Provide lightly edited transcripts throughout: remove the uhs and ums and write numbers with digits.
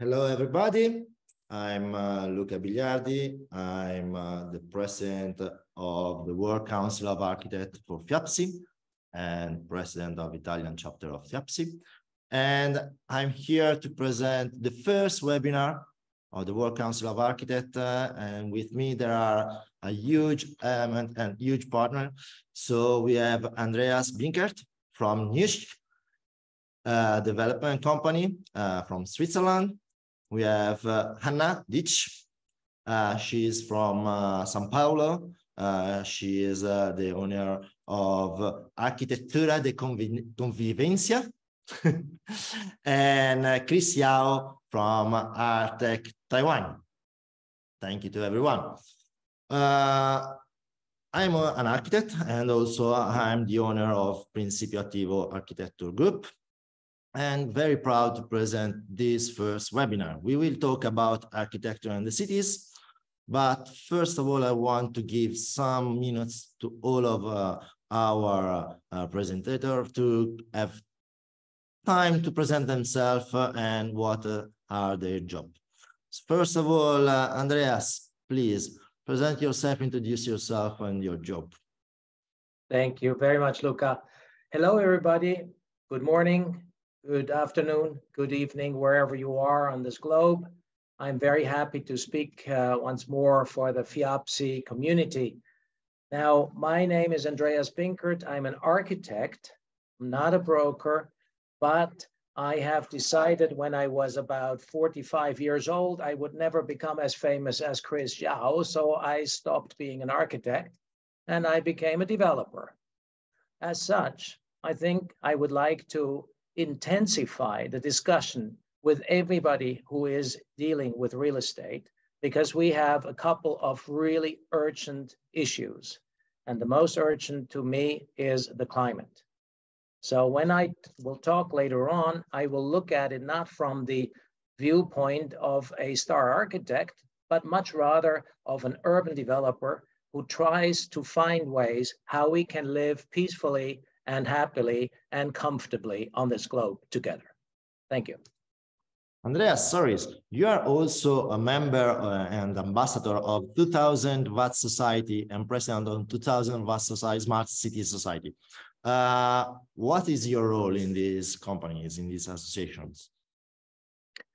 Hello, everybody. I'm Luca Bigliardi. I'm the president of the World Council of Architects for FIABCI and president of Italian chapter of FIABCI. And I'm here to present the first webinar of the World Council of Architects. And with me, there are a huge element and huge partner. So we have Andreas Binkert from Nuesch, development company from Switzerland. We have Hannah Dietzsch. She is from São Paulo. She is the owner of Arquitetura da Convivencia. And Kris Yao from ARTECH, Taiwan. Thank you to everyone. I'm an architect, and also I'm the owner of Principio Attivo Architecture Group, and very proud to present this first webinar. We will talk about architecture in the cities, but first of all, I want to give some minutes to all of our presenters to have time to present themselves and what are their jobs. First of all, Andreas, please present yourself, introduce yourself and your job. Thank you very much, Luca. Hello, everybody. Good morning. Good afternoon, good evening, wherever you are on this globe. I'm very happy to speak once more for the FIABCI community. Now, my name is Andreas Binkert. I'm an architect, I'm not a broker, but I have decided when I was about 45 years old, I would never become as famous as Kris Yao, so I stopped being an architect and I became a developer. As such, I think I would like to intensify the discussion with everybody who is dealing with real estate, because we have a couple of really urgent issues. And the most urgent to me is the climate. So when I will talk later on, I will look at it not from the viewpoint of a star architect, but much rather of an urban developer who tries to find ways how we can live peacefully and happily and comfortably on this globe together. Thank you. Andreas, sorry, you are also a member and ambassador of 2000 Watt Society and president of 2000 Watt Society, Smart City Society. What is your role in these companies, in these associations?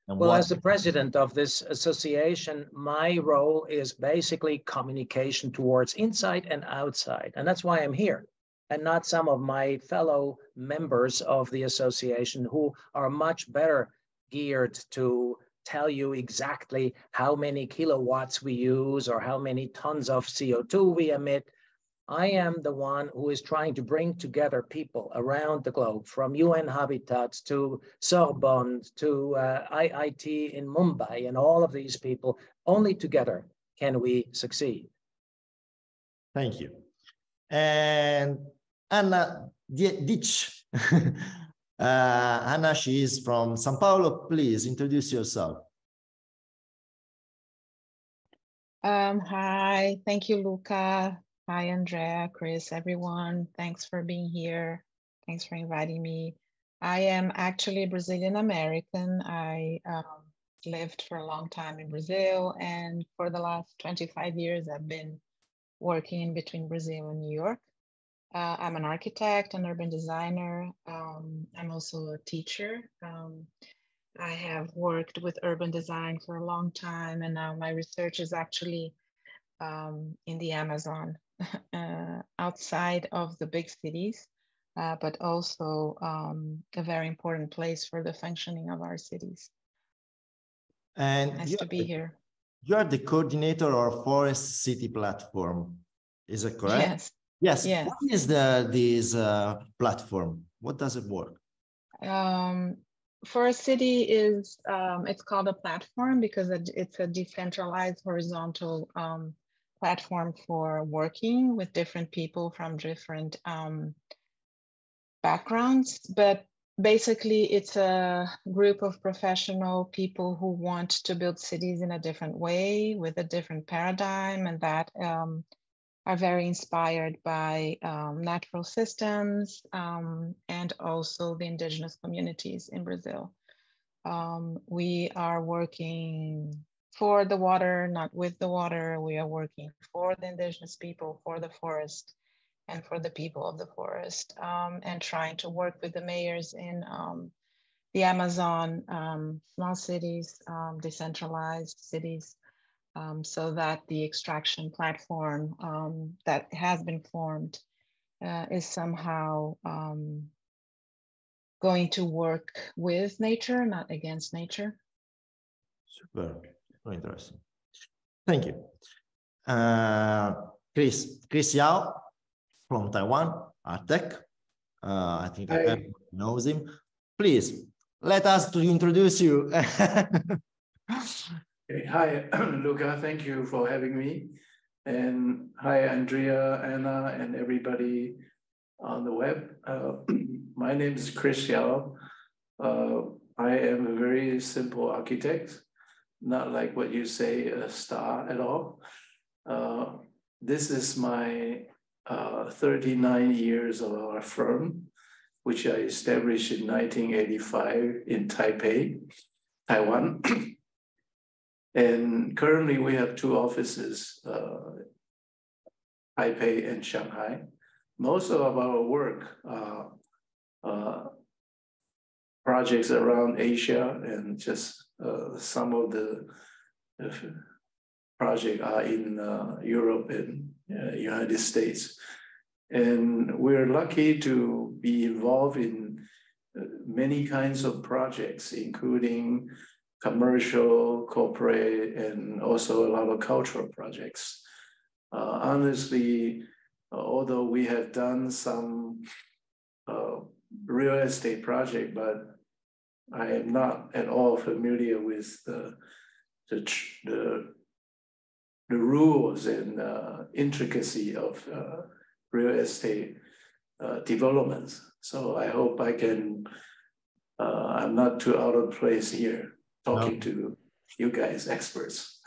And well, as the president of this association, my role is basically communication towards inside and outside. And that's why I'm here, and not some of my fellow members of the association who are much better geared to tell you exactly how many kilowatts we use or how many tons of CO2 we emit. I am the one who is trying to bring together people around the globe, from UN Habitat to Sorbonne to IIT in Mumbai, and all of these people. Only together can we succeed. Thank you. And Anna Dietzsch. Anna, she is from São Paulo. Please introduce yourself. Hi, thank you, Luca. Hi, Andrea, Kris, everyone. Thanks for being here. Thanks for inviting me. I am actually Brazilian American. I lived for a long time in Brazil, and for the last 25 years, I've been working in between Brazil and New York. I'm an architect, an urban designer. I'm also a teacher. I have worked with urban design for a long time, and now my research is actually in the Amazon, outside of the big cities, but also a very important place for the functioning of our cities. And nice to be here. You are the coordinator of Forest City Platform, is it correct? Yes. Yes. Yes. What is this platform? What does it work? For a city is, it's called a platform because it's a decentralized horizontal platform for working with different people from different backgrounds. But basically, it's a group of professional people who want to build cities in a different way with a different paradigm, and that are very inspired by natural systems and also the indigenous communities in Brazil. We are working for the water, not with the water. We are working for the indigenous people, for the forest, and for the people of the forest, and trying to work with the mayors in the Amazon, small cities, decentralized cities, so that the extraction platform that has been formed is somehow going to work with nature, not against nature. Super, very interesting. Thank you. Kris Yao from Taiwan, ARTECH. I think everyone knows him. Please, let us to introduce you. Hi, Luca, thank you for having me. And hi, Andrea, Anna, and everybody on the web. My name is Kris Yao. I am a very simple architect, not like what you say, a star at all. This is my 39 years of our firm, which I established in 1985 in Taipei, Taiwan. And currently we have 2 offices, Taipei and Shanghai. Most of our work projects around Asia, and just some of the projects are in Europe and United States. And we're lucky to be involved in many kinds of projects, including commercial, corporate, and also a lot of cultural projects. Honestly, although we have done some real estate project, but I am not at all familiar with the rules and intricacy of real estate developments. So I hope I can, I'm not too out of place here talking to you guys, experts.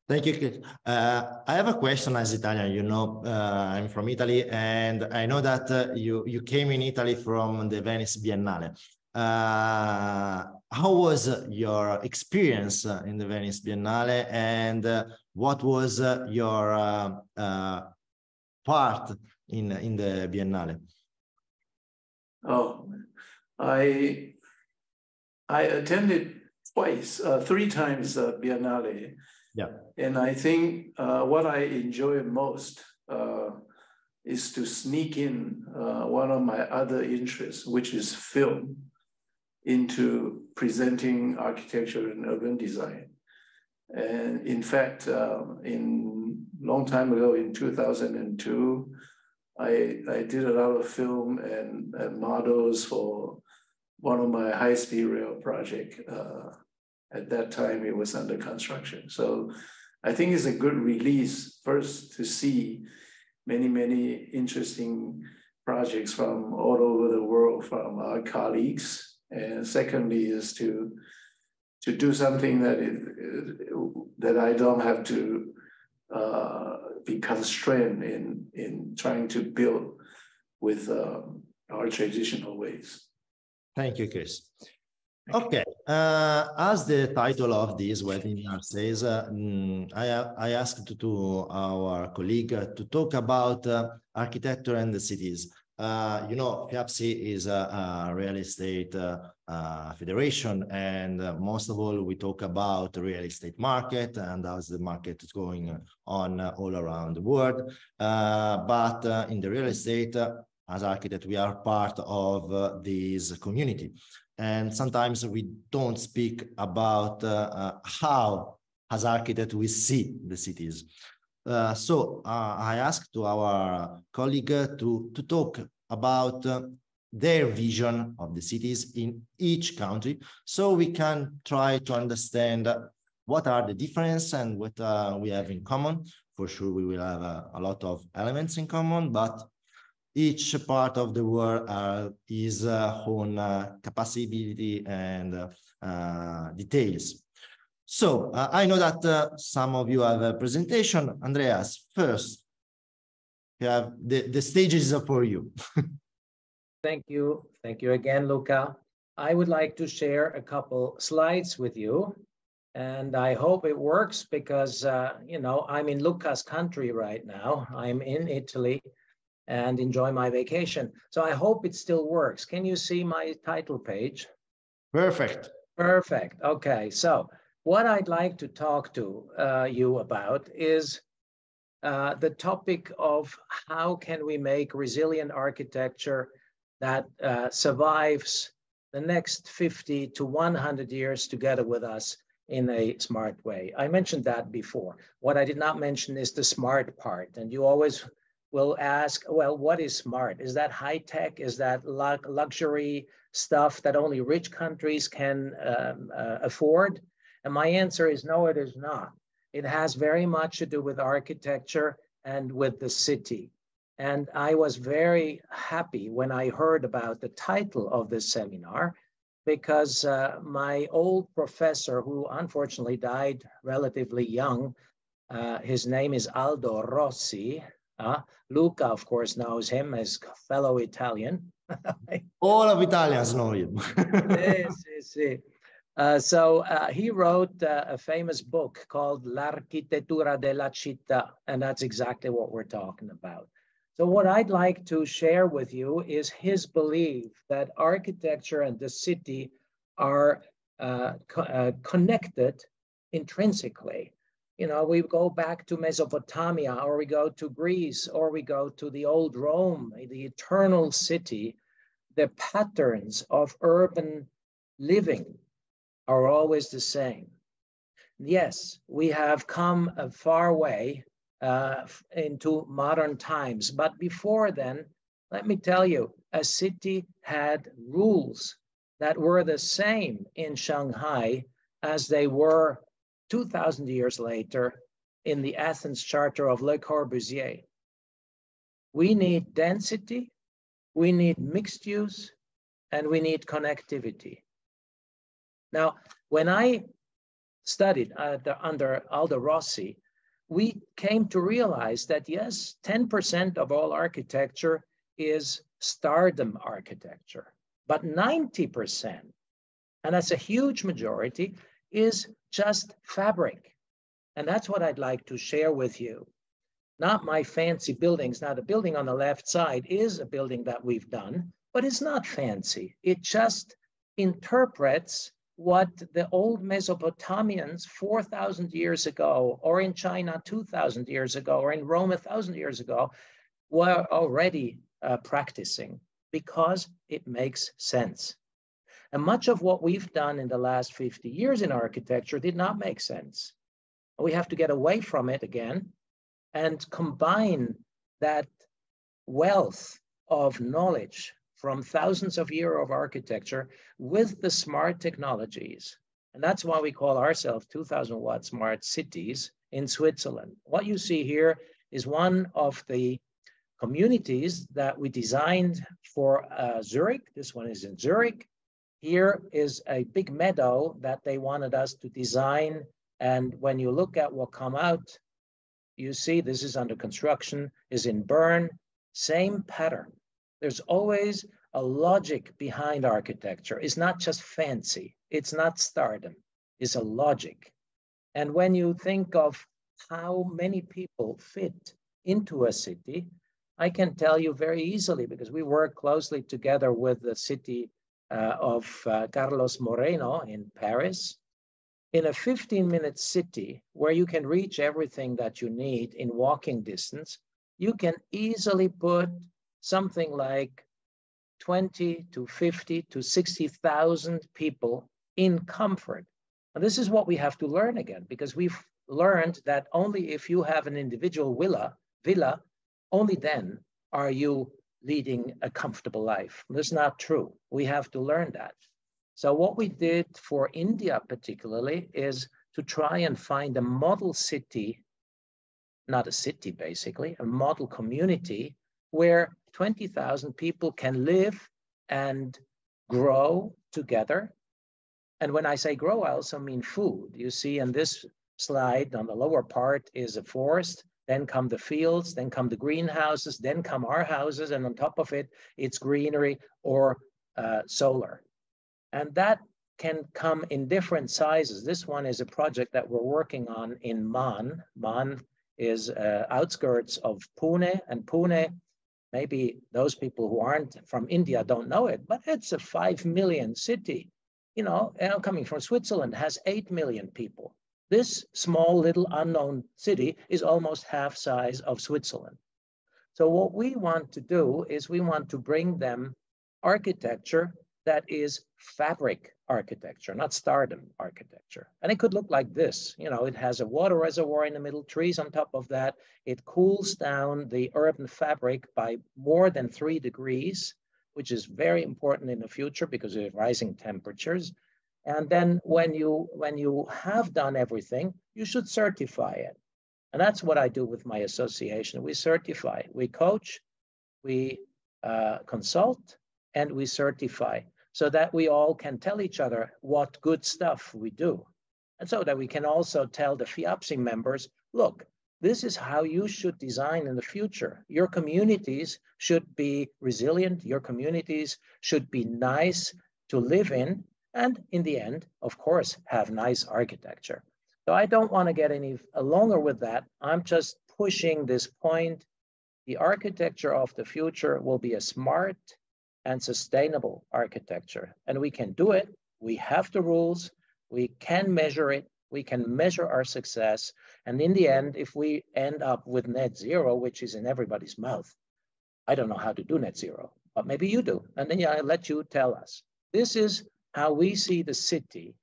Thank you, Kris. I have a question as Italian. You know, I'm from Italy, and I know that you came in Italy from the Venice Biennale. How was your experience in the Venice Biennale, and what was your part in the Biennale? Oh, I attended twice, 3 times Biennale. Yeah. And I think what I enjoy most is to sneak in one of my other interests, which is film, into presenting architecture and urban design. And in fact, in long time ago, in 2002, I did a lot of film and models for one of my high-speed rail project. At that time, it was under construction. So I think it's a good release, first to see many, many interesting projects from all over the world from our colleagues. And secondly is to do something that I don't have to be constrained in trying to build with our traditional ways. Thank you, Kris. Okay, as the title of this webinar says, I asked to our colleague to talk about architecture and the cities. You know, FIABCI is a real estate federation, and most of all, we talk about the real estate market and how's the market is going on all around the world. But in the real estate, as architect, we are part of this community. And sometimes we don't speak about how, as architect, we see the cities. So I asked to our colleague to talk about their vision of the cities in each country, so we can try to understand what are the differences and what we have in common. For sure, we will have a lot of elements in common, but each part of the world is own capacity and details. So I know that some of you have a presentation. Andreas, first, you have the stage is for you. Thank you. Thank you again, Luca. I would like to share a couple slides with you. And I hope it works because, you know, I'm in Luca's country right now. I'm in Italy and enjoy my vacation. So I hope it still works. Can you see my title page? Perfect. Perfect. Okay. So what I'd like to talk to you about is the topic of how can we make resilient architecture that survives the next 50 to 100 years together with us in a smart way. I mentioned that before. What I did not mention is the smart part. And you always will ask, well, what is smart? Is that high tech? Is that luxury stuff that only rich countries can afford? And my answer is no, it is not. It has very much to do with architecture and with the city. And I was very happy when I heard about the title of this seminar, because my old professor, who unfortunately died relatively young, his name is Aldo Rossi. Luca, of course, knows him as fellow Italian. All of Italians know him. So he wrote a famous book called L'Arquitetura della Città, and that's exactly what we're talking about. So what I'd like to share with you is his belief that architecture and the city are connected intrinsically. You know, we go back to Mesopotamia, or we go to Greece, or we go to the old Rome, the eternal city. The patterns of urban living are always the same. Yes, we have come a far way into modern times. But before then, let me tell you, a city had rules that were the same in Shanghai as they were 2,000 years later in the Athens Charter of Le Corbusier. We need density, we need mixed use, and we need connectivity. Now, when I studied under Aldo Rossi, we came to realize that, yes, 10% of all architecture is stardom architecture, but 90%, and that's a huge majority, is just fabric. And that's what I'd like to share with you. Not my fancy buildings. Now, the building on the left side is a building that we've done, but it's not fancy. It just interprets what the old Mesopotamians 4,000 years ago, or in China 2,000 years ago, or in Rome 1,000 years ago, were already practicing, because it makes sense. And much of what we've done in the last 50 years in architecture did not make sense. We have to get away from it again and combine that wealth of knowledge from thousands of years of architecture with the smart technologies. And that's why we call ourselves 2,000 watt smart cities in Switzerland. What you see here is one of the communities that we designed for Zurich. This one is in Zurich. Here is a big meadow that they wanted us to design. And when you look at what come out, you see this is under construction, is in Bern, same pattern. There's always a logic behind architecture. It's not just fancy. It's not stardom. It's a logic. And when you think of how many people fit into a city, I can tell you very easily, because we work closely together with the city of Carlos Moreno in Paris. In a 15-minute city where you can reach everything that you need in walking distance, you can easily put something like 20 to 50 to 60,000 people in comfort. And this is what we have to learn again, because we've learned that only if you have an individual villa, only then are you leading a comfortable life. That's not true. We have to learn that. So what we did for India particularly is to try and find a model city, not a city basically, a model community where 20,000 people can live and grow together. And when I say grow, I also mean food. You see in this slide on the lower part is a forest, then come the fields, then come the greenhouses, then come our houses, and on top of it, it's greenery or solar. And that can come in different sizes. This one is a project that we're working on in Man. Man is outskirts of Pune, and Pune, maybe those people who aren't from India don't know it, but it's a 5 million city. You know, coming from Switzerland, has 8 million people. This small little unknown city is almost half size of Switzerland. So what we want to do is we want to bring them architecture that is fabric architecture, not stardom architecture. And it could look like this. You know, it has a water reservoir in the middle, trees on top of that. It cools down the urban fabric by more than 3 degrees, which is very important in the future because of rising temperatures. And then when you have done everything, you should certify it. And that's what I do with my association. We certify, we coach, we consult, and we certify, so that we all can tell each other what good stuff we do. And so that we can also tell the FIABCI members, look, this is how you should design in the future. Your communities should be resilient. Your communities should be nice to live in. And in the end, of course, have nice architecture. So I don't want to get any longer with that. I'm just pushing this point. The architecture of the future will be a smart and sustainable architecture. And we can do it. We have the rules. We can measure it. We can measure our success. And in the end, if we end up with net zero, which is in everybody's mouth, I don't know how to do net zero, but maybe you do. And then I'll let you tell us. This is how we see the city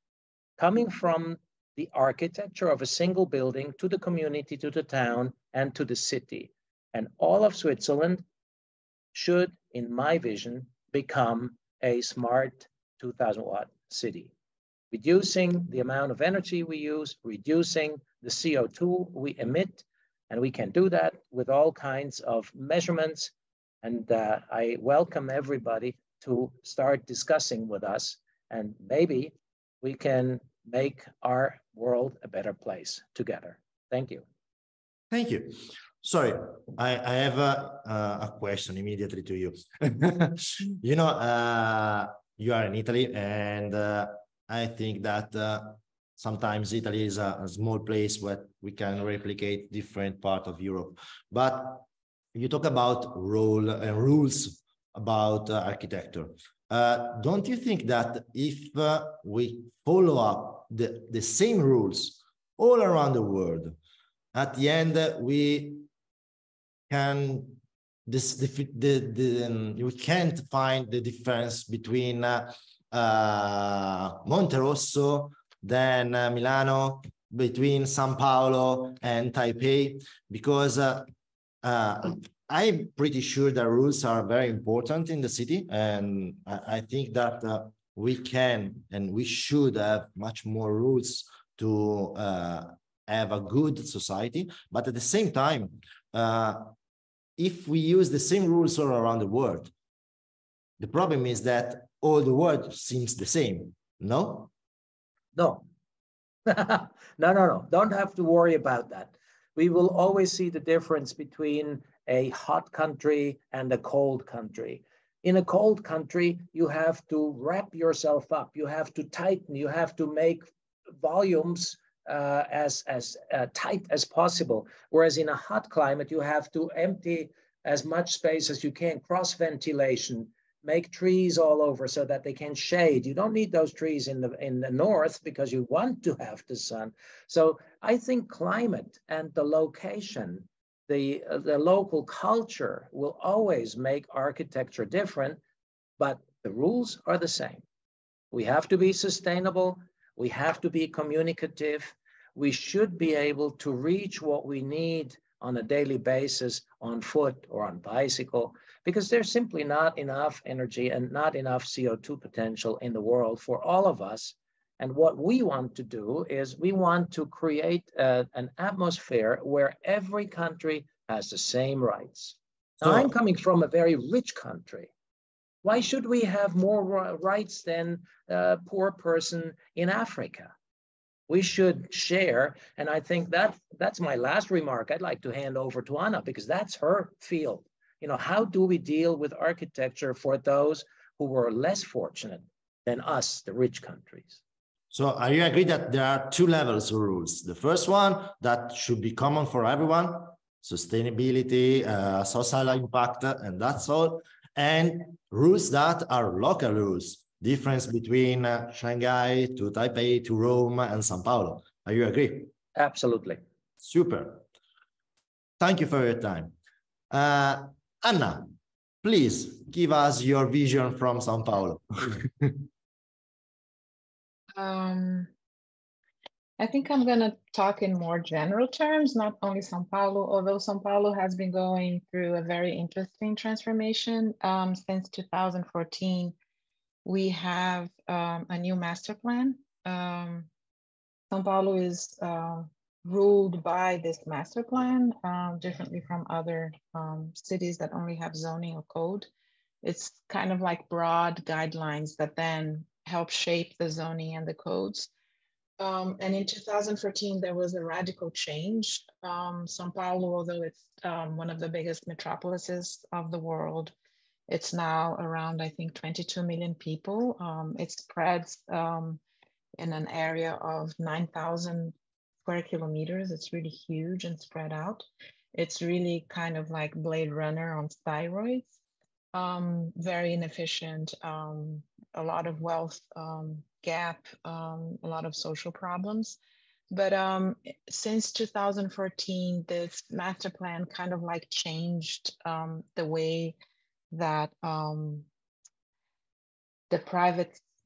coming from the architecture of a single building to the community, to the town, and to the city. And all of Switzerland should, in my vision, become a smart 2000-watt city, reducing the amount of energy we use, reducing the CO2 we emit, and we can do that with all kinds of measurements. And I welcome everybody to start discussing with us, and maybe we can make our world a better place together. Thank you. Thank you. Sorry, I have a question immediately to you. You know, you are in Italy, and I think that sometimes Italy is a small place where we can replicate different parts of Europe. But you talk about role and rules about architecture. Don't you think that if we follow up the same rules all around the world, at the end we can we can't find the difference between Monterosso, then Milano, between São Paulo and Taipei, because I'm pretty sure the rules are very important in the city, and I think that we can and we should have much more rules to have a good society. But at the same time, if we use the same rules all around the world, the problem is that all the world seems the same, no? No. No. Don't have to worry about that. We will always see the difference between a hot country and a cold country. In a cold country, you have to wrap yourself up. You have to tighten. You have to make volumes as tight as possible. Whereas in a hot climate, you have to empty as much space as you can, cross ventilation, make trees all over so that they can shade. You don't need those trees in the north because you want to have the sun. So I think climate and the location, the local culture will always make architecture different, but the rules are the same. We have to be sustainable. We have to be communicative. We should be able to reach what we need on a daily basis on foot or on bicycle, because there's simply not enough energy and not enough CO2 potential in the world for all of us. And what we want to do is we want to create an atmosphere where every country has the same rights. Now, I'm coming from a very rich country. Why should we have more rights than a poor person in Africa? We should share, and I think that's my last remark. I'd like to hand over to Anna, because that's her field. You know, how do we deal with architecture for those who were less fortunate? than us, the rich countries. So are you agree that there are two levels of rules? The first one that should be common for everyone, sustainability, social impact, and that's all. And rules that are local rules, difference between Shanghai to Taipei to Rome and São Paulo. Are you agree? Absolutely. Super. Thank you for your time. Anna, please give us your vision from São Paulo. I think I'm going to talk in more general terms, not only São Paulo, although São Paulo has been going through a very interesting transformation. Since 2014, we have a new master plan. São Paulo is ruled by this master plan, differently from other cities that only have zoning or code. It's kind of like broad guidelines that then help shape the zoning and the codes. And in 2014, there was a radical change. São Paulo, although it's one of the biggest metropolises of the world, it's now around, I think, 22 million people. It spreads in an area of 9,000 square kilometers. It's really huge and spread out. It's really kind of like Blade Runner on steroids. Very inefficient, a lot of wealth gap, a lot of social problems. But since 2014, this master plan kind of like changed the way that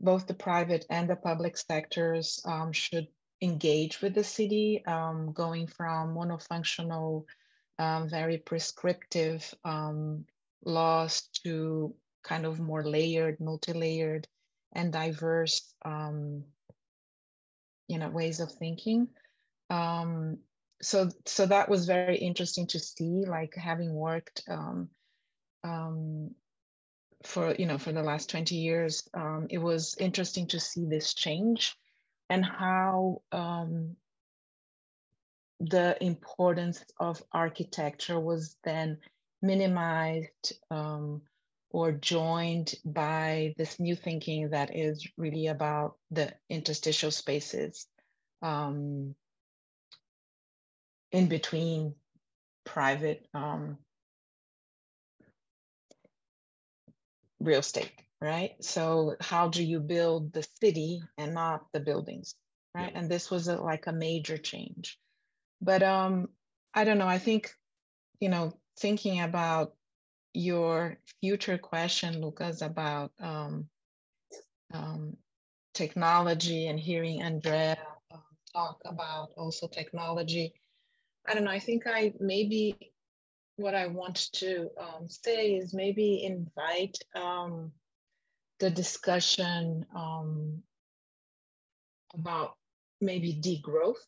both the private and the public sectors should engage with the city, going from monofunctional, very prescriptive laws to kind of more layered, multi-layered, and diverse, ways of thinking. So that was very interesting to see, like having worked for the last 20 years. It was interesting to see this change and how the importance of architecture was then minimized or joined by this new thinking that is really about the interstitial spaces in between private real estate, right? So how do you build the city and not the buildings, right? And this was like a major change. But I don't know, I think, thinking about your future question, Lucas, about technology and hearing Andrea talk about also technology. I don't know, I think what I want to say is maybe invite the discussion about maybe degrowth.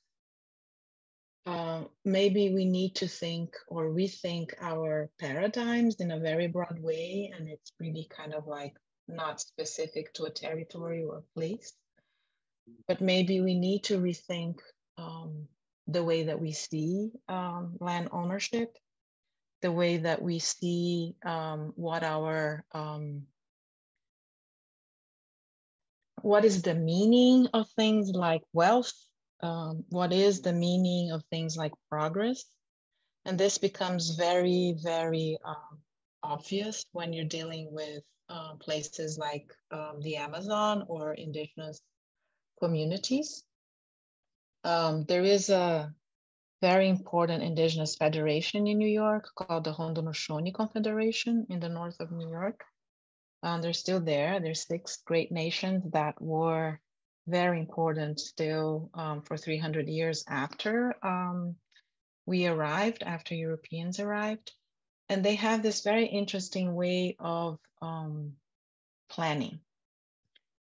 Maybe we need to think or rethink our paradigms in a very broad way, and it's really kind of like not specific to a territory or a place, but maybe we need to rethink the way that we see land ownership, the way that we see what is the meaning of things like wealth, what is the meaning of things like progress. And this becomes very, very obvious when you're dealing with places like the Amazon or indigenous communities. There is a very important indigenous federation in New York called the Haudenosaunee Confederation in the north of New York. They're still there. There's 6 great nations that were very important still for 300 years after we arrived, after Europeans arrived. And they have this very interesting way of planning.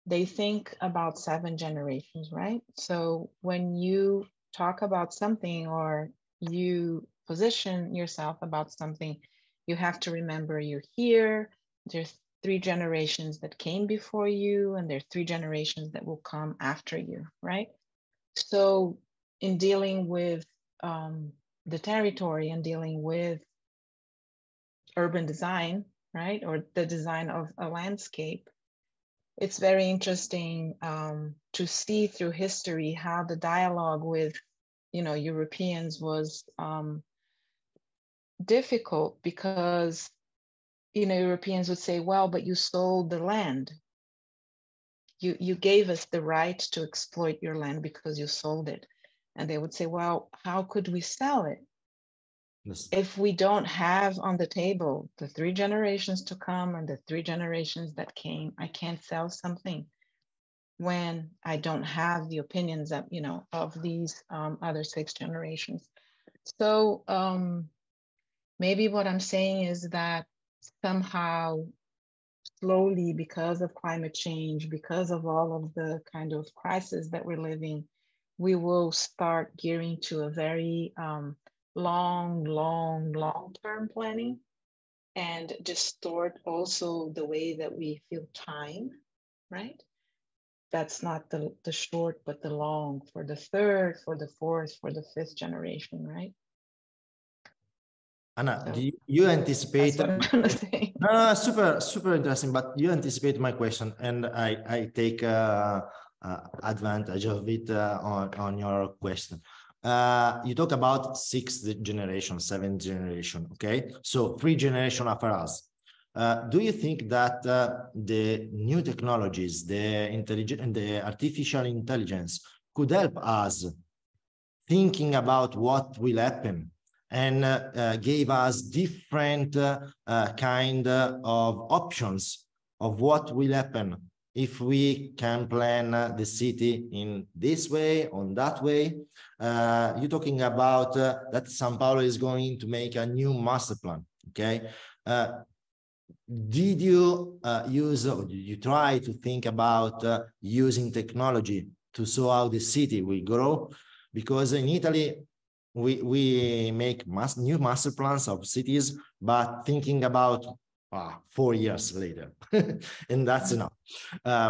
They think about 7 generations, right? So when you talk about something or you position yourself about something, you have to remember you're here. There's 3 generations that came before you, and there's 3 generations that will come after you, right? So in dealing with the territory and dealing with urban design, right, or the design of a landscape, it's very interesting to see through history how the dialogue with, Europeans was difficult because, Europeans would say, well, but you sold the land. You gave us the right to exploit your land because you sold it. And they would say, well, how could we sell it? Yes. If we don't have on the table the 3 generations to come and the 3 generations that came, I can't sell something when I don't have the opinions of, of these other 6 generations. So maybe what I'm saying is that somehow slowly, because of climate change, because of all of the kind of crisis that we're living, we will start gearing to a very long-term planning, and distort also the way that we feel time, right? That's not the short, but the long, for the 3rd, for the 4th, for the 5th generation, right? Anna, so, do you anticipate? That's what I'm gonna say. No, super interesting. But you anticipate my question, and I take advantage of it on your question. You talk about 6th generation, 7th generation. Okay, so 3 generations after us. Do you think that the new technologies, the artificial intelligence, could help us thinking about what will happen, and gave us different kind of options of what will happen if we can plan the city in this way, on that way? You're talking about that São Paulo is going to make a new master plan, okay? Did you use, or did you try to think about using technology to show how the city will grow? Because in Italy, we make new master plans of cities, but thinking about 4 years later, and that's enough.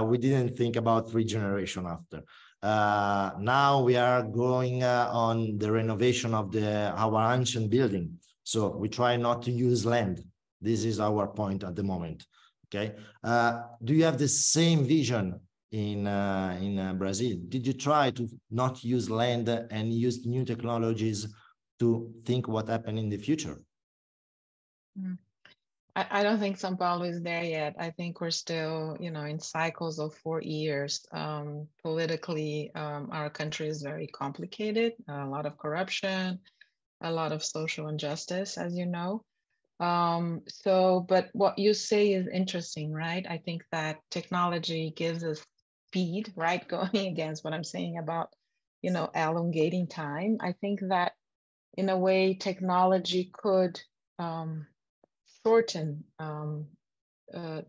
We didn't think about 3 generations after. Now we are going on the renovation of our ancient building. So we try not to use land. This is our point at the moment. Okay. Do you have the same vision in Brazil? Did you try to not use land and use new technologies to think what happened in the future? I don't think São Paulo is there yet. I think we're still, in cycles of 4 years. Politically, our country is very complicated, a lot of corruption, a lot of social injustice, as you know. But what you say is interesting, right? I think that technology gives us speed, right? Going against what I'm saying about, elongating time. I think that in a way, technology could shorten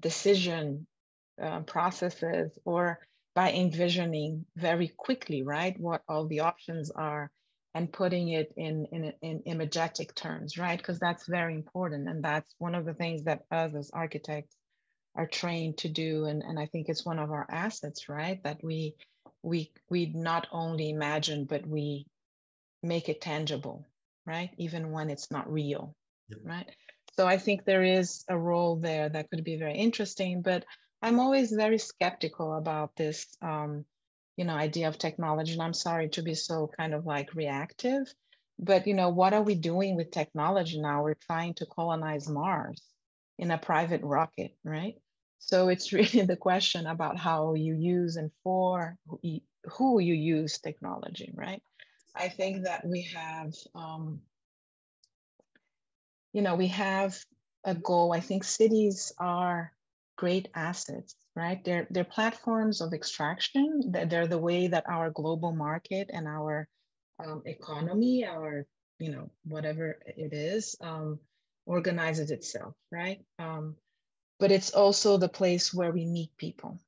decision processes, or by envisioning very quickly, right, what all the options are, and putting it in imagetic terms, right? Because that's very important. And that's one of the things that us as architects are trained to do. And I think it's one of our assets, right? That we not only imagine, but we make it tangible, right? Even when it's not real, yep. Right? So I think there is a role there that could be very interesting, but I'm always very skeptical about this, idea of technology. And I'm sorry to be so kind of like reactive, but what are we doing with technology now? We're trying to colonize Mars in a private rocket, right? So it's really the question about how you use and for who you use technology, right? I think that we have, we have a goal. I think cities are great assets, right? They're platforms of extraction. They're the way that our global market and our economy, our, whatever it is, organizes itself, right? But it's also the place where we meet people,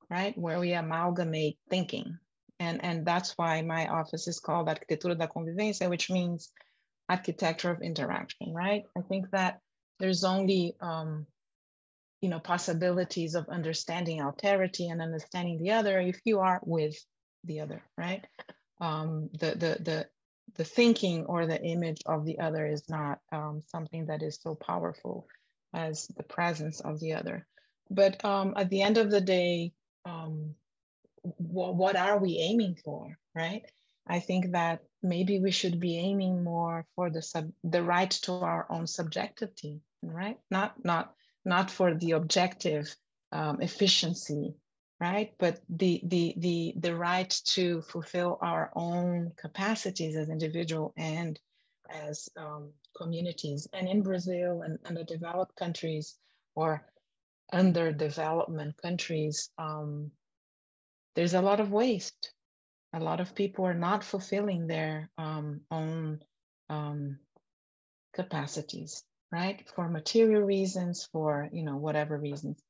right? Where we amalgamate thinking. And that's why my office is called Arquitetura da Convivencia, which means architecture of interaction, right? I think that there's only, possibilities of understanding alterity and understanding the other if you are with the other, right? The thinking or the image of the other is not something that is so powerful as the presence of the other. But at the end of the day, what are we aiming for, right? I think that maybe we should be aiming more for the right to our own subjectivity, right? Not for the objective efficiency, right? But the right to fulfill our own capacities as individual and as communities. And in Brazil and the developed countries or underdevelopment countries, there's a lot of waste. A lot of people are not fulfilling their own capacities, right? For material reasons, for whatever reasons.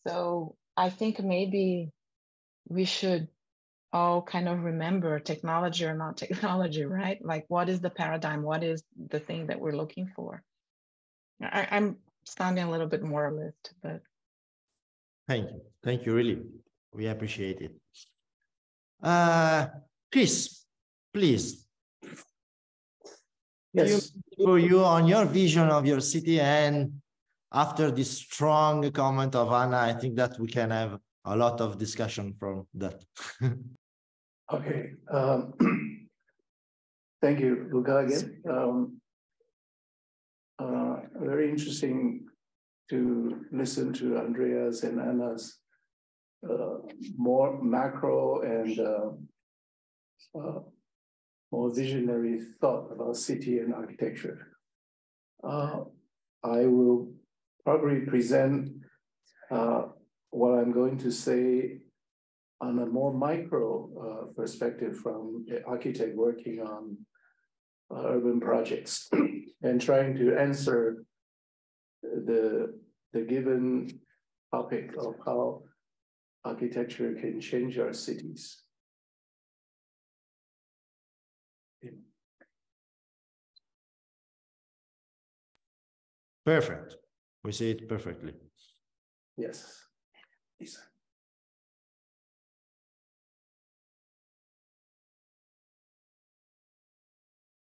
So I think maybe we should all kind of remember technology or not technology, right? Like, what is the paradigm? What is the thing that we're looking for? I'm sounding a little bit moralist, but. Thank you, really. We appreciate it. Kris, please. Yes. For you on your vision of your city, and after this strong comment of Anna, I think that we can have a lot of discussion from that. Okay. Thank you, Luca, again. Very interesting to listen to Andreas and Anna's more macro and more visionary thought about city and architecture. I will probably present what I'm going to say on a more micro perspective from an architect working on urban projects and trying to answer the given topic of how architecture can change our cities. Perfect. We see it perfectly. Yes, Lisa.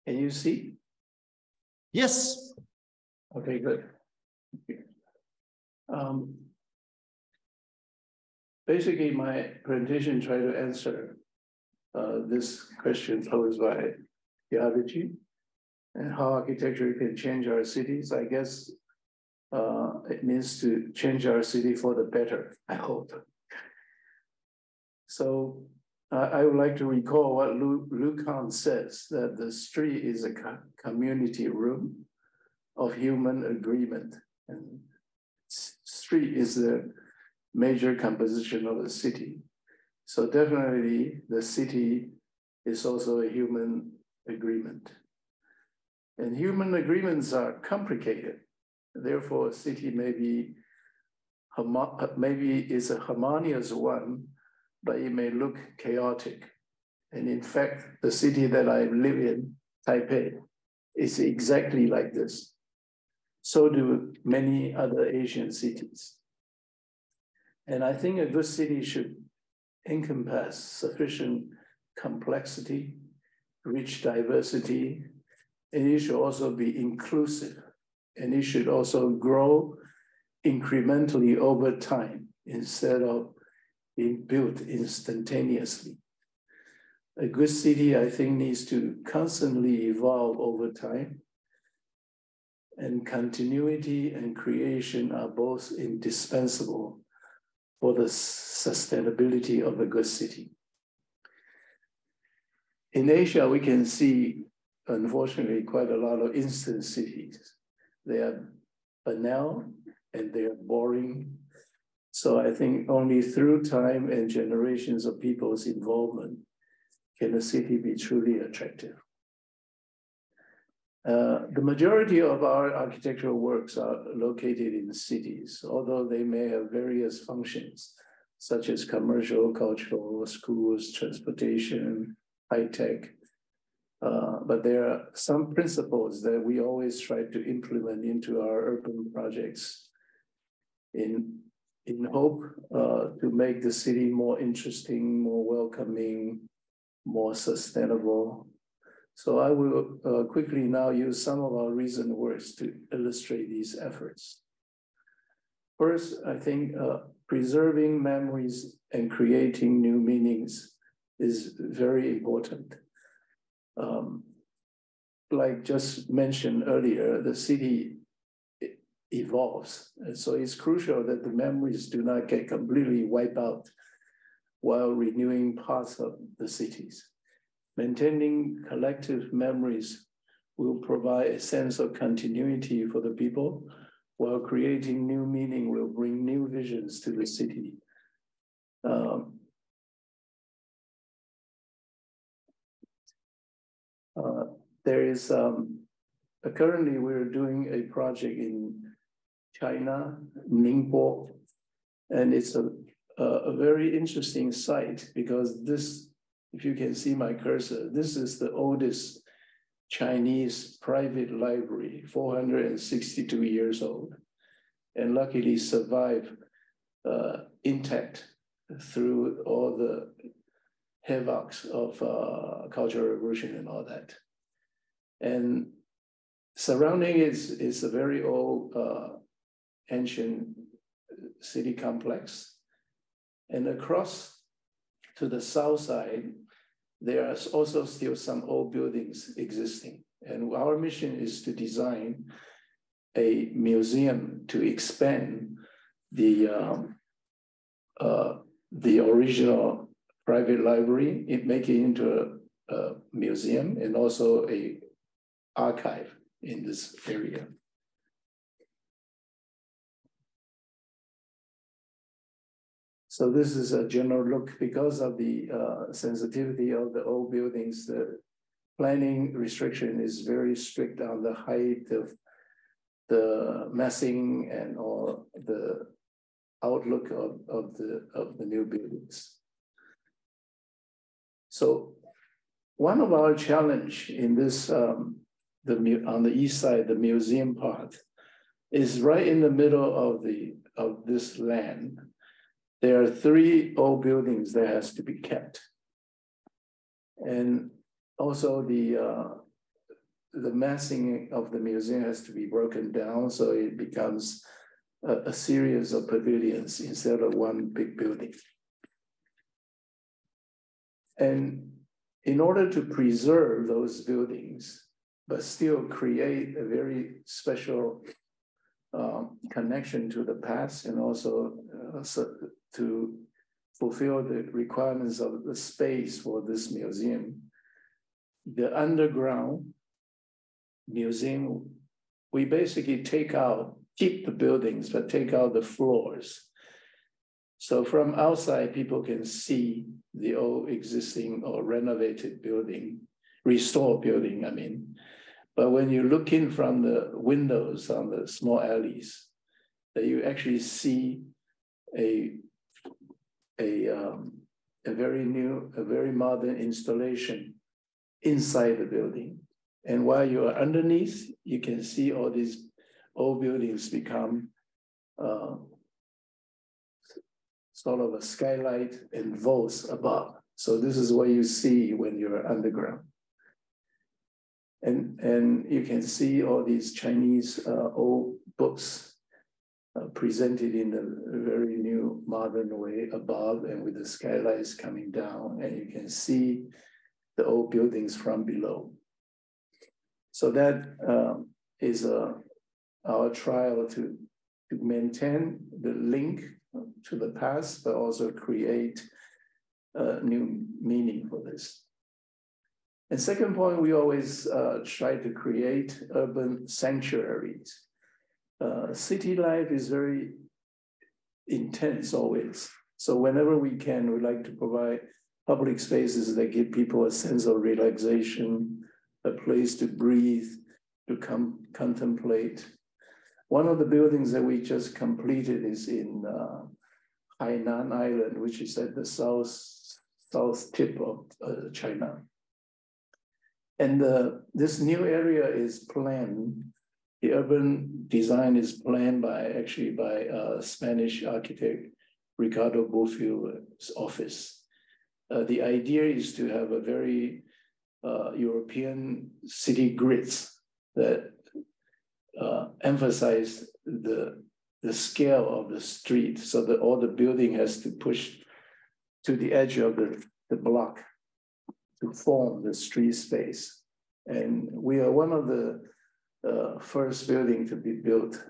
Can you see? Yes. Okay, good. Basically, my presentation tried to answer this question posed by FIABCI and how architecture can change our cities. I guess it means to change our city for the better, I hope. So I would like to recall what Lucan says, that the street is a community room of human agreement. And street is the major composition of a city. So definitely the city is also a human agreement. And human agreements are complicated. Therefore, a city maybe is a harmonious one, but it may look chaotic. And in fact, the city that I live in, Taipei, is exactly like this. So do many other Asian cities. And I think a good city should encompass sufficient complexity, rich diversity, and it should also be inclusive. And it should also grow incrementally over time instead of being built instantaneously. A good city, I think, needs to constantly evolve over time. And continuity and creation are both indispensable for the sustainability of a good city. In Asia, we can see, unfortunately, quite a lot of instant cities. They are banal and they are boring. So I think only through time and generations of people's involvement can a city be truly attractive. The majority of our architectural works are located in cities, although they may have various functions, such as commercial, cultural, schools, transportation, high tech. But there are some principles that we always try to implement into our urban projects in hope to make the city more interesting, more welcoming, more sustainable. So I will quickly now use some of our recent works to illustrate these efforts. First, I think preserving memories and creating new meanings is very important. Like just mentioned earlier, the city evolves. And so it's crucial that the memories do not get completely wiped out while renewing parts of the cities. Maintaining collective memories will provide a sense of continuity for the people, while creating new meaning will bring new visions to the city. There is, currently we're doing a project in China, Ningbo, and it's a very interesting site because this, if you can see my cursor, this is the oldest Chinese private library, 462 years old, and luckily survived intact through all the havocs of Cultural Revolution and all that. And surrounding it is a very old ancient city complex. And across to the south side, there are also still some old buildings existing. And our mission is to design a museum to expand the original private library, make it into a museum and also a archive in this area. So this is a general look. Because of the sensitivity of the old buildings, the planning restriction is very strict on the height of the massing and or the outlook of the new buildings. So one of our challenge in this, on the east side, the museum part, is right in the middle of this land. There are 3 old buildings that has to be kept. And also the massing of the museum has to be broken down, so it becomes a series of pavilions instead of one big building. And in order to preserve those buildings, but still create a very special connection to the past, and also to fulfill the requirements of the space for this museum, the underground museum, we basically keep the buildings, but take out the floors. So from outside, people can see the old existing or renovated building, restored building, I mean. But when you look in from the windows on the small alleys, that you actually see a very modern installation inside the building. And while you are underneath, you can see all these old buildings become sort of a skylight and vaults above. So this is what you see when you're underground. And you can see all these Chinese old books presented in a very new modern way above, and with the skylights coming down, and you can see the old buildings from below. So that is our trial to maintain the link to the past, but also create new meaning for this. And second point, we always try to create urban sanctuaries. City life is very intense always. So whenever we can, we like to provide public spaces that give people a sense of relaxation, a place to breathe, to contemplate. One of the buildings that we just completed is in Hainan Island, which is at the south tip of China. And this new area is planned. The urban design is planned by Spanish architect Ricardo Bofil's office. The idea is to have a very European city grids that emphasize the the scale of the street, so that all the building has to push to the edge of the block to form the street space. And we are one of the first building to be built.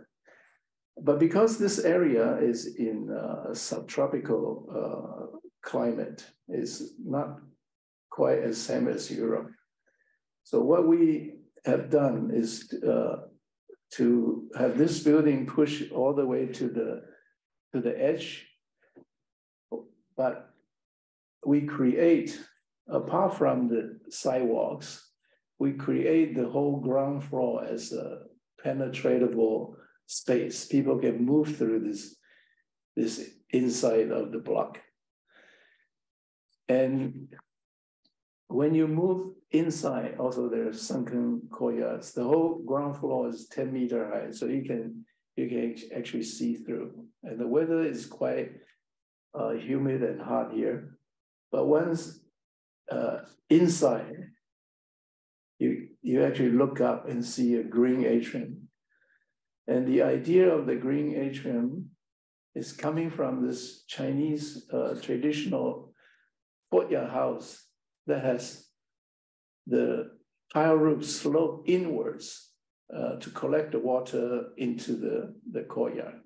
But because this area is in a subtropical climate, it's not quite as same as Europe. So what we have done is to have this building push all the way to the edge, but we create, apart from the sidewalks, we create the whole ground floor as a penetratable space. People can move through this inside of the block. And when you move inside, also there are sunken courtyards. The whole ground floor is 10 meters high, so you can actually see through. And the weather is quite humid and hot here. But once inside, you actually look up and see a green atrium. And the idea of the green atrium is coming from this Chinese traditional courtyard house that has the tile roof slope inwards to collect the water into the courtyard.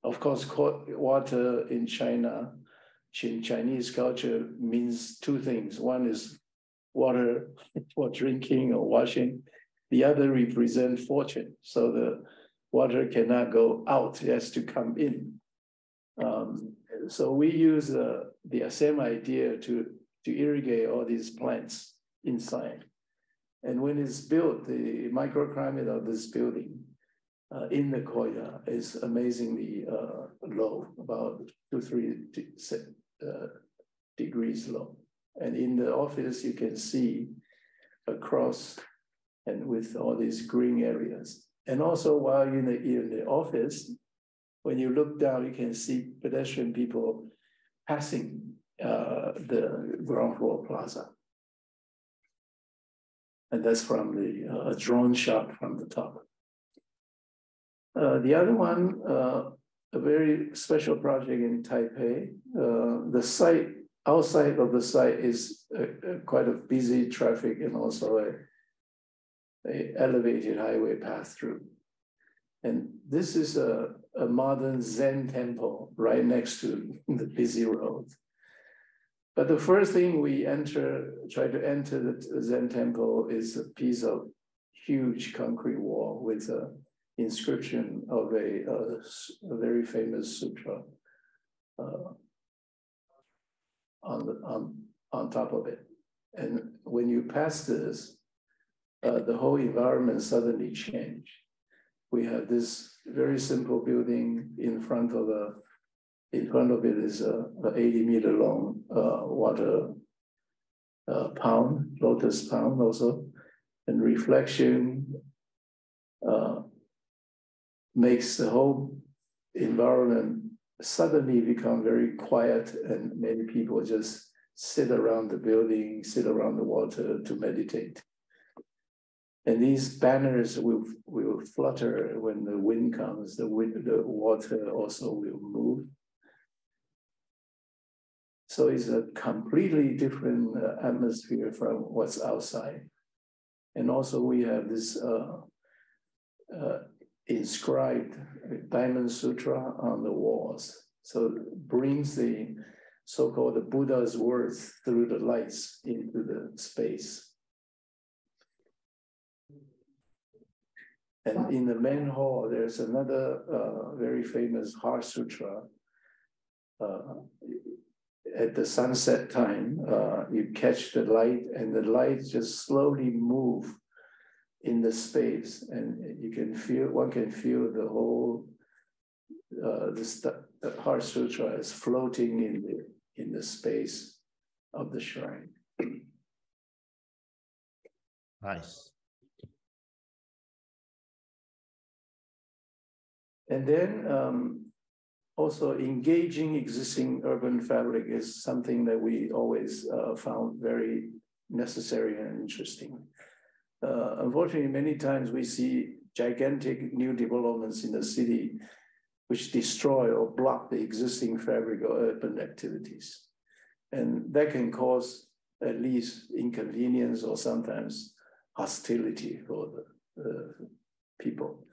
Of course, water in China, in Chinese culture, means two things. One is water for drinking or washing. The other represents fortune. So the water cannot go out, it has to come in. So we use the same idea to irrigate all these plants inside. And when it's built, the microclimate of this building in the courtyard is amazingly low, about 2-3 degrees low. And in the office, you can see across and with all these green areas. And also while you're in the office, when you look down, you can see pedestrian people passing the ground floor plaza. And that's from the drone shot from the top. The other one, a very special project in Taipei. The site, outside of the site is quite a busy traffic and also a elevated highway pass through. And this is a modern Zen temple right next to the busy road. But the first thing we try to enter the Zen temple is a piece of huge concrete wall with an inscription of a very famous sutra on top of it. And when you pass this, the whole environment suddenly changed. We have this very simple building in front of it is a 80-meter long water pound, lotus pound also, and reflection makes the whole environment suddenly become very quiet, and many people just sit around the building, sit around the water to meditate. And these banners will flutter when the wind comes. The water also will move. So it's a completely different atmosphere from what's outside. And also we have this inscribed Diamond Sutra on the walls. So it brings the so-called the Buddha's words through the lights into the space. And in the main hall, there's another very famous Heart Sutra. At the sunset time, you catch the light, and the light just slowly move in the space, and one can feel the whole the Heart Sutra is floating in the space of the shrine. Nice. And then also engaging existing urban fabric is something that we always found very necessary and interesting. Unfortunately, many times we see gigantic new developments in the city, which destroy or block the existing fabric or urban activities. And that can cause at least inconvenience or sometimes hostility for the people.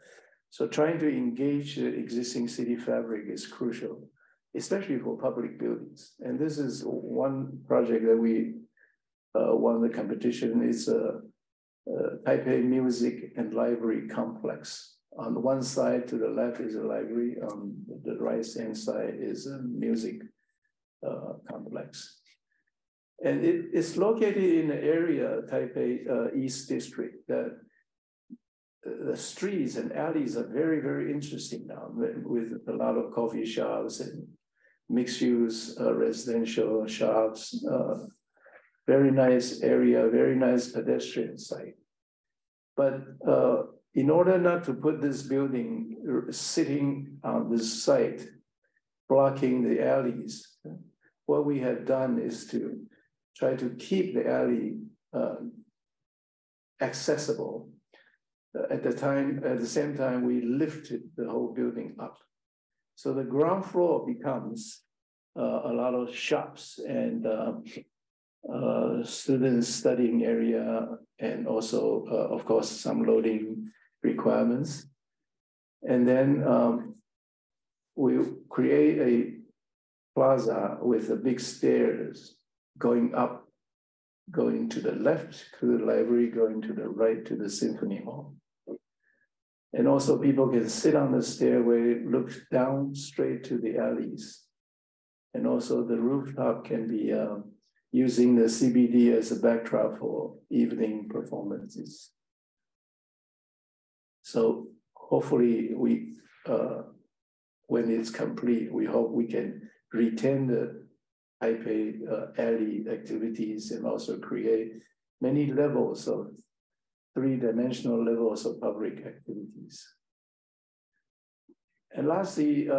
So trying to engage the existing city fabric is crucial, especially for public buildings. And this is one project that we won the competition. It's a Taipei Music and Library Complex. On one side to the left is a library, on the right-hand side is a music complex. And it's located in an area, Taipei East District, that the streets and alleys are very, very interesting now, with a lot of coffee shops and mixed-use residential shops. Very nice area, very nice pedestrian site. But in order not to put this building sitting on this site, blocking the alleys, what we have done is to try to keep the alley accessible. At the same time, we lifted the whole building up. So the ground floor becomes a lot of shops and students studying area, and also, of course, some loading requirements. And then we create a plaza with a big stairs going up, going to the left to the library, going to the right to the symphony hall. And also people can sit on the stairway, look down straight to the alleys. And also the rooftop can be using the CBD as a backdrop for evening performances. So hopefully we, when it's complete, we hope we can retain the Taipei alley activities and also create many levels of three-dimensional levels of public activities. And lastly,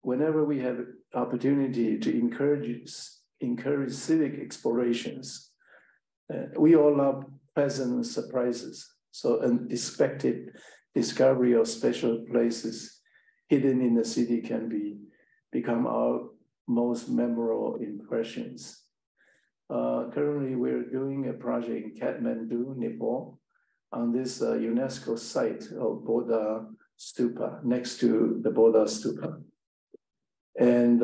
whenever we have opportunity to encourage civic explorations, we all love pleasant surprises. So unexpected discovery of special places hidden in the city can become our most memorable impressions. Currently, we're doing a project in Kathmandu, Nepal, on this UNESCO site of Buddha Stupa, next to the Buddha Stupa. And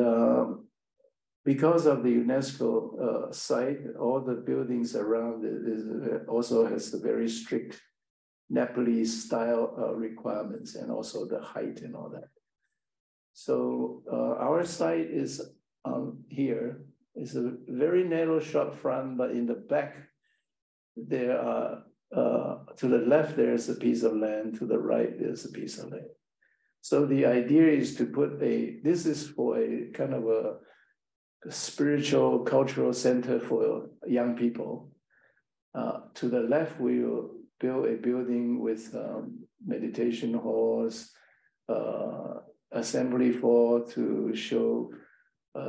because of the UNESCO site, all the buildings around it also has the very strict Nepalese style requirements, and also the height and all that. So our site is here. It's a very narrow short front, but in the back, there are, to the left, there's a piece of land, to the right, there's a piece of land. So the idea is to put this is for a kind of a spiritual, cultural center for young people. To the left, we will build a building with meditation halls, assembly hall to show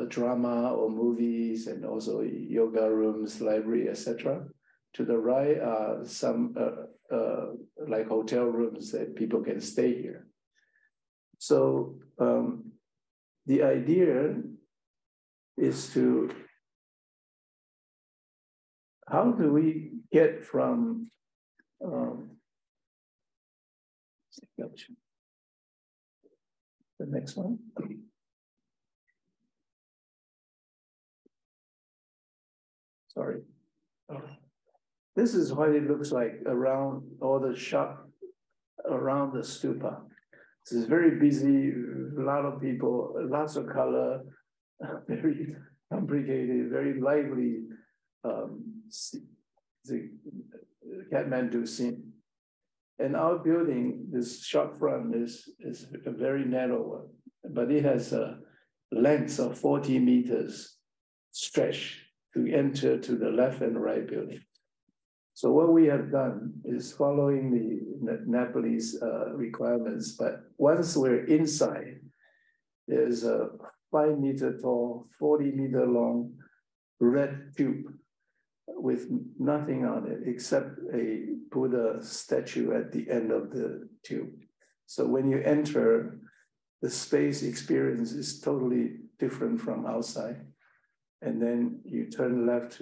drama or movies, and also yoga rooms, library, etc. To the right are some like hotel rooms that people can stay here. So the idea is to, how do we get from the next one? Sorry. This is what it looks like around all the shop around the stupa. It's very busy, a lot of people, lots of color, very complicated, very lively the Kathmandu scene. And our building, this shop front is a very narrow one, but it has a length of 40 meters stretch to enter to the left and right building. So what we have done is following the Nepalese requirements, but once we're inside, there's a 5 meter tall, 40 meter long red tube with nothing on it except a Buddha statue at the end of the tube. So when you enter, the space experience is totally different from outside. And then you turn left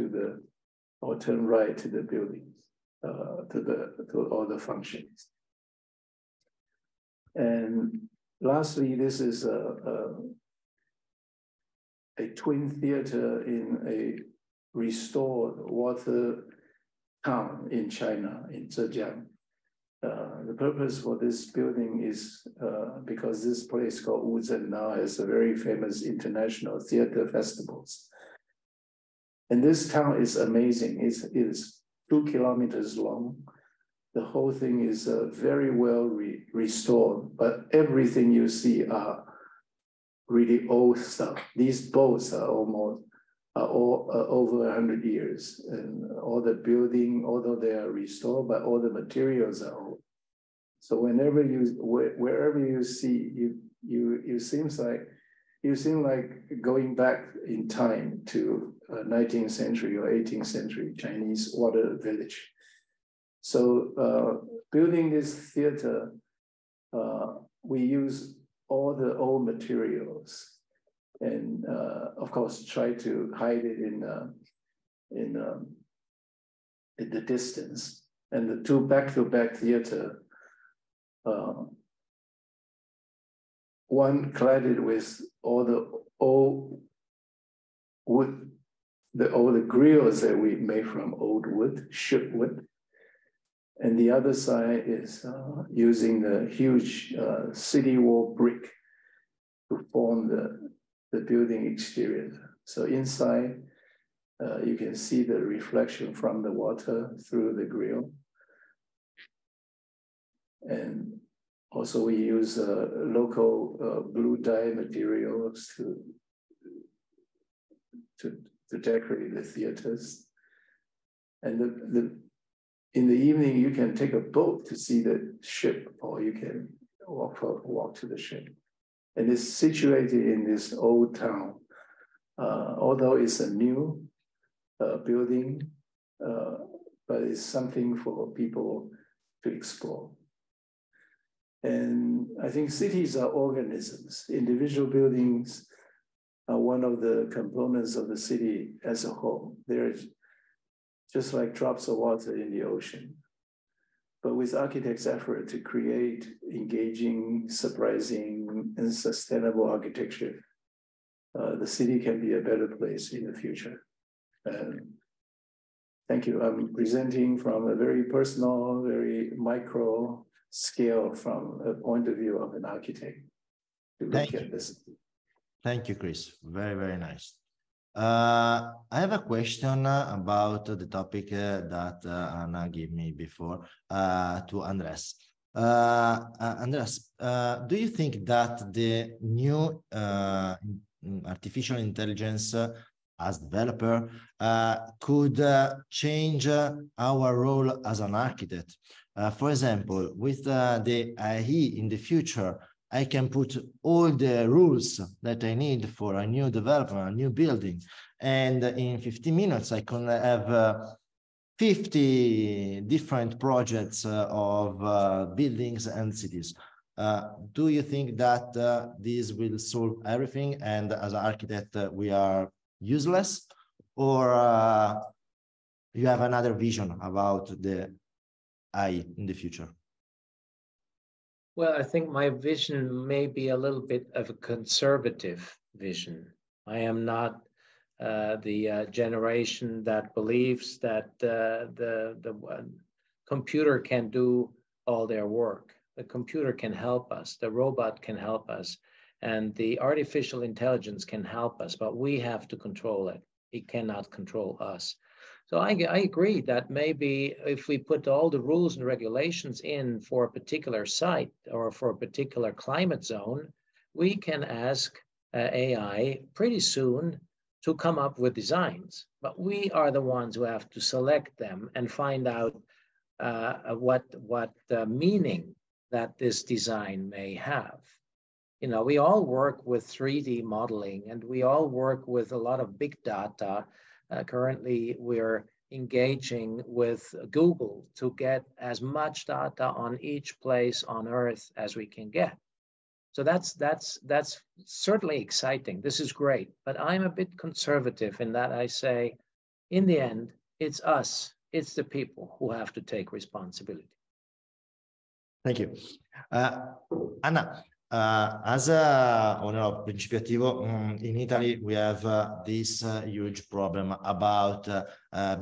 or turn right to the buildings, to all the functions. And lastly, this is a twin theater in a restored water town in China, in Zhejiang. The purpose for this building is because this place called Wuzhen now has a very famous international theater festivals. And this town is amazing. It's 2 kilometers long. The whole thing is very well restored, but everything you see are really old stuff. These boats are all over 100 years, and all the building, although they are restored, but all the materials are old. So wherever you see, you seem like going back in time to 19th century or 18th century Chinese water village. So building this theater, we use all the old materials, and of course try to hide it in the distance. And the two back-to-back theater, one cladded with all the old wood, all the grills that we made from old wood, ship wood. And the other side is using the huge city wall brick to form the building exterior. So inside, you can see the reflection from the water through the grill. And also we use local blue dye materials to decorate the theaters. And in the evening, you can take a boat to see the ship, or you can walk to the ship. And it's situated in this old town. Although it's a new building, but it's something for people to explore. And I think cities are organisms. Individual buildings are one of the components of the city as a whole. They're just like drops of water in the ocean. But with architects' effort to create engaging, surprising, and sustainable architecture, the city can be a better place in the future. Thank you. I'm presenting from a very personal, very micro scale from a point of view of an architect to look at this. Thank you, Kris. Very, very nice. I have a question about the topic that Anna gave me before to Andreas. Andreas, do you think that the new artificial intelligence as developer could change our role as an architect? For example, with the AI in the future, I can put all the rules that I need for a new development, a new building. And in 15 minutes, I can have 50 different projects of buildings and cities. Do you think that this will solve everything? And as an architect, we are useless? Or you have another vision about the AI in the future? Well, I think my vision may be a little bit of a conservative vision. I am not the generation that believes that the computer can do all their work. The computer can help us, the robot can help us, and the artificial intelligence can help us, but we have to control it. It cannot control us. So I agree that maybe if we put all the rules and regulations in for a particular site or for a particular climate zone, we can ask AI pretty soon to come up with designs. But we are the ones who have to select them and find out what meaning that this design may have. You know, we all work with 3D modeling, and we all work with a lot of big data. Currently, we're engaging with Google to get as much data on each place on Earth as we can get. So that's certainly exciting. This is great, but I'm a bit conservative in that I say, in the end, it's us, it's the people who have to take responsibility. Thank you. Anna, as a owner of Principio Attivo, in Italy, we have this huge problem about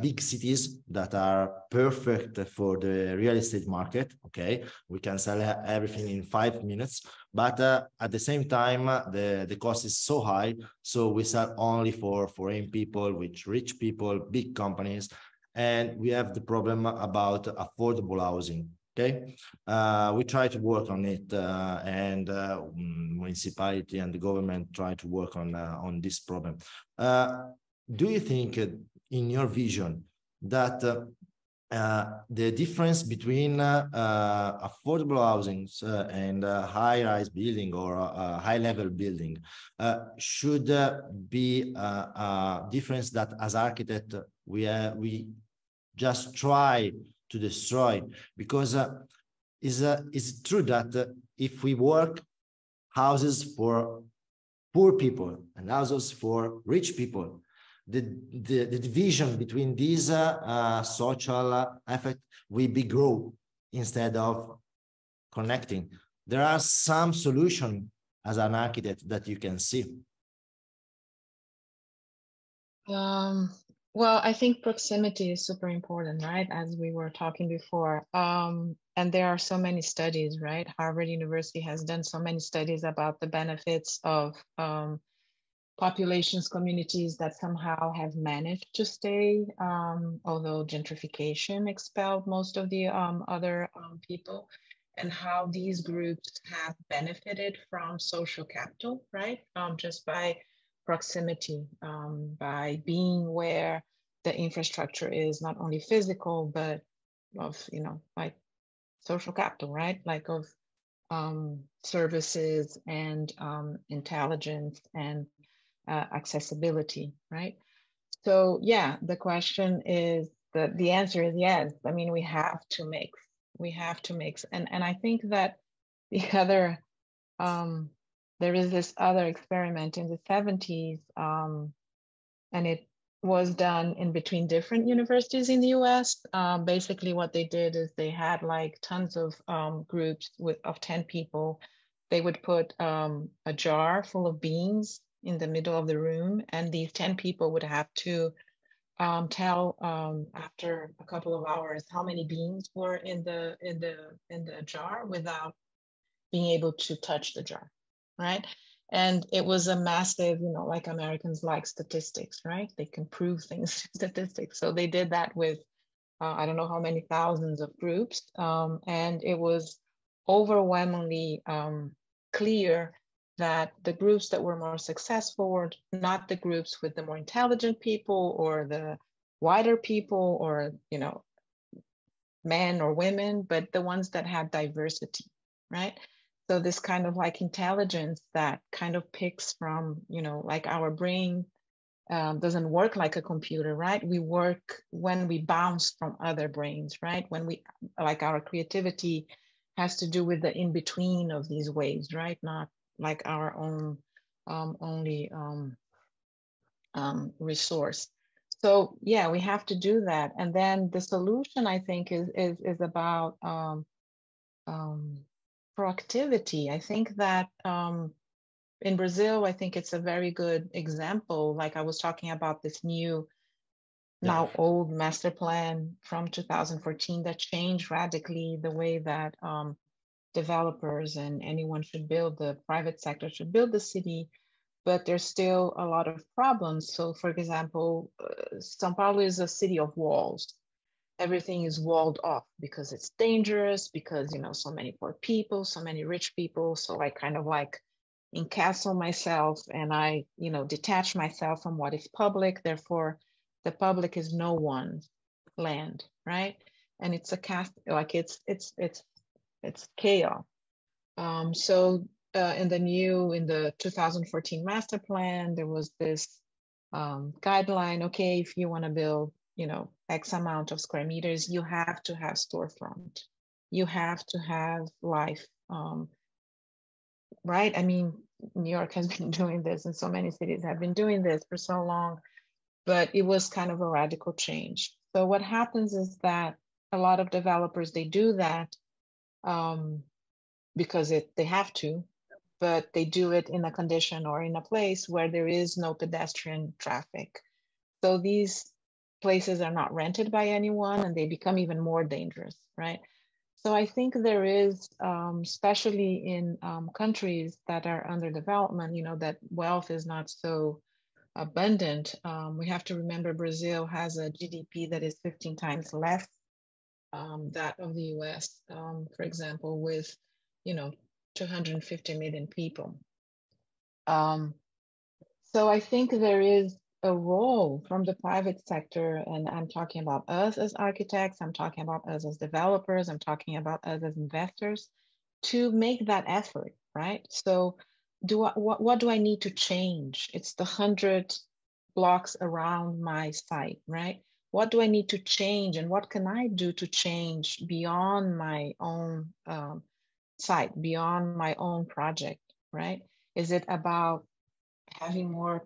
big cities that are perfect for the real estate market. Okay, we can sell everything in 5 minutes, but at the same time, the cost is so high. So we sell only for foreign people, with rich people, big companies, and we have the problem about affordable housing. Okay, we try to work on it, and municipality and the government try to work on this problem. Do you think, in your vision, that the difference between affordable housings and high-rise building or high-level building should be a difference that, as architect, we just try to destroy? Because is it true that if we work houses for poor people and houses for rich people, the division between these social effect will be grow instead of connecting? There are some solutions as an architect that you can see. Well, I think proximity is super important, right? As we were talking before. And there are so many studies, right? Harvard University has done so many studies about the benefits of populations, communities that somehow have managed to stay, although gentrification expelled most of the other people, and how these groups have benefited from social capital, right? Just by proximity, by being where the infrastructure is not only physical, but of, like social capital, right? Like of services and intelligence and accessibility, right? So yeah, the question is, the answer is yes. I mean, we have to mix, and I think that the other, there is this other experiment in the 70s, and it was done in between different universities in the US. Basically what they did is they had like tons of groups of 10 people. They would put a jar full of beans in the middle of the room, and these 10 people would have to tell after a couple of hours how many beans were in the jar without being able to touch the jar, right? And it was a massive, like Americans like statistics, right? They can prove things with statistics. So they did that with I don't know how many thousands of groups, and it was overwhelmingly clear that the groups that were more successful were not the groups with the more intelligent people or the wider people or, men or women, but the ones that had diversity, right? So this kind of like intelligence that kind of picks from, like our brain doesn't work like a computer, right? We work when we bounce from other brains, right? When we, like our creativity has to do with the in-between of these waves, right? Not like our own only resource. So yeah, we have to do that. And then the solution, I think, is about proactivity. I think that in Brazil, I think it's a very good example. Like I was talking about this new, now old master plan from 2014 that changed radically the way that developers and anyone should build, the private sector should build the city, but there's still a lot of problems. So for example, São Paulo is a city of walls. Everything is walled off because it's dangerous, because, so many poor people, so many rich people. So I kind of like encastle myself and I, detach myself from what is public. Therefore, the public is no one's land, right? And it's it's chaos. So in the 2014 master plan, there was this guideline. Okay, if you want to build X amount of square meters, you have to have storefront. You have to have life, right? I mean, New York has been doing this, and so many cities have been doing this for so long, but it was kind of a radical change. So what happens is that a lot of developers, they do that because they have to, but they do it in a condition or in a place where there is no pedestrian traffic. So these places are not rented by anyone, and they become even more dangerous, right? So I think there is, especially in countries that are under development, that wealth is not so abundant. We have to remember Brazil has a GDP that is 15 times less that of the US, for example, with, 250 million people. So I think there is a role from the private sector, and I'm talking about us as architects, I'm talking about us as developers, I'm talking about us as investors, to make that effort, right? So what do I need to change? It's the 100 blocks around my site, right? What do I need to change, and what can I do to change beyond my own site, beyond my own project, right? Is it about having more,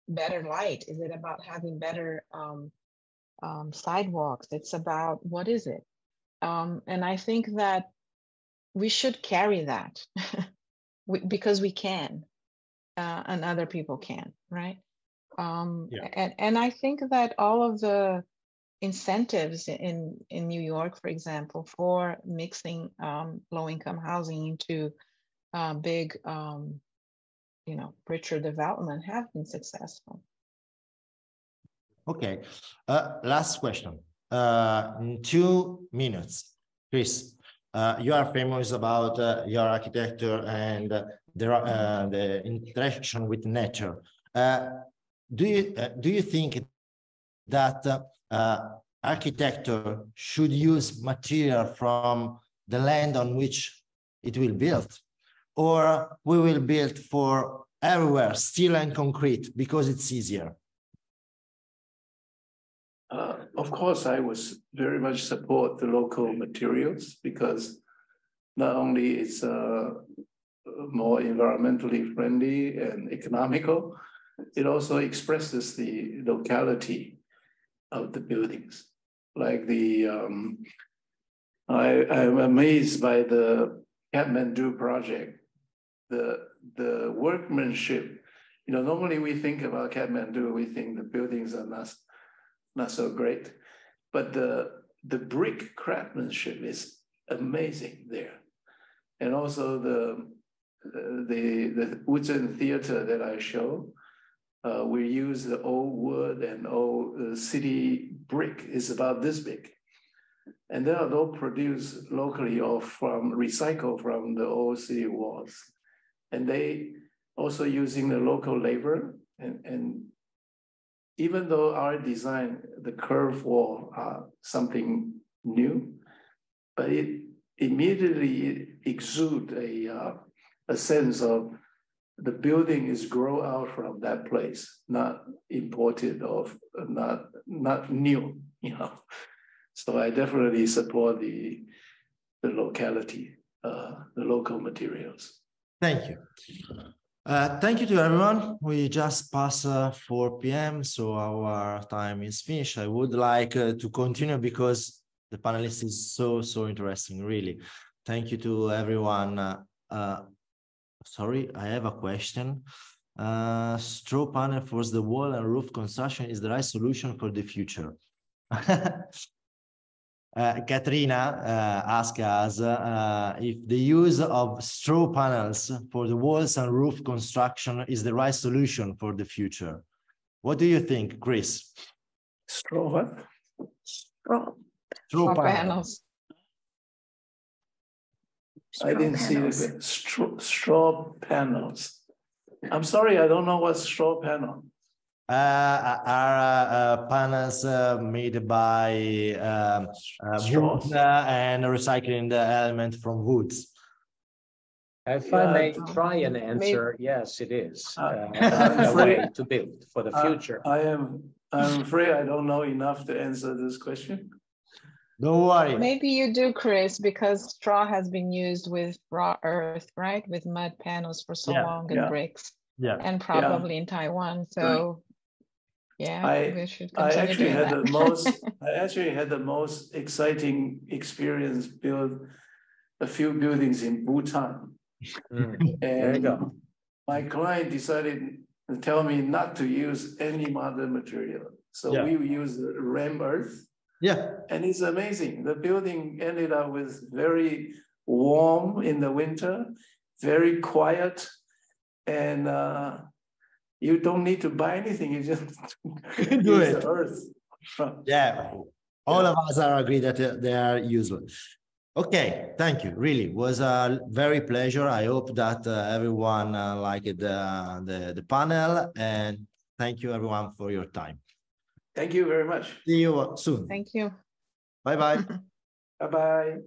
better light? Is it about having better sidewalks? It's about, what is it? And I think that we should carry that because we can, and other people can, right? And I think that all of the incentives in New York, for example, for mixing low-income housing into big, richer development have been successful. Okay, last question. In 2 minutes, Kris, you are famous about your architecture and the interaction with nature. Do you think that architecture should use material from the land on which it will build, or we will build for everywhere, steel and concrete, because it's easier? Of course, I would very much support the local materials, because not only it's more environmentally friendly and economical, it also expresses the locality of the buildings. Like I'm amazed by the Kathmandu project, the workmanship. Normally we think about Kathmandu, we think the buildings are not so great, but the brick craftsmanship is amazing there. And also the wooden theater that I show, we use the old wood and old city brick is about this big. And they are all produced locally or recycled from the old city walls. And they also using the local labor. And even though our design, the curved wall are something new, but it immediately exudes a sense of the building is grow out from that place, not imported or not new, So I definitely support the locality, the local materials. Thank you. Thank you to everyone. We just passed 4 p.m., so our time is finished. I would like to continue because the panelist is so interesting, really. Thank you to everyone. Sorry, I have a question. Straw panel for the wall and roof construction is the right solution for the future. Katrina asked us if the use of straw panels for the walls and roof construction is the right solution for the future. What do you think, Kris? Straw what? Straw panels. I didn't see it. Straw panels. I'm sorry, I don't know what straw panel. Are panels made by wood and recycling the element from woods. If I may try and answer, yes, it is a way to build for the future. I am I'm afraid I don't know enough to answer this question. Don't worry. Maybe you do, Kris, because straw has been used with raw earth, right? With mud panels for so long and bricks. Yeah. And probably in Taiwan. So yeah, we should continue I actually doing had that. I actually had the most exciting experience build a few buildings in Bhutan. Mm. There you go. My client decided to tell me not to use any modern material. So we use ram earth. Yeah. And it's amazing. The building ended up with very warm in the winter, very quiet, and you don't need to buy anything. You just do use it. the earth. Yeah. All of us are agreed that they are useful. Okay, thank you. Really, it was a very pleasure. I hope that everyone liked the panel, and thank you everyone for your time. Thank you very much. See you soon. Thank you. Bye-bye. Bye-bye.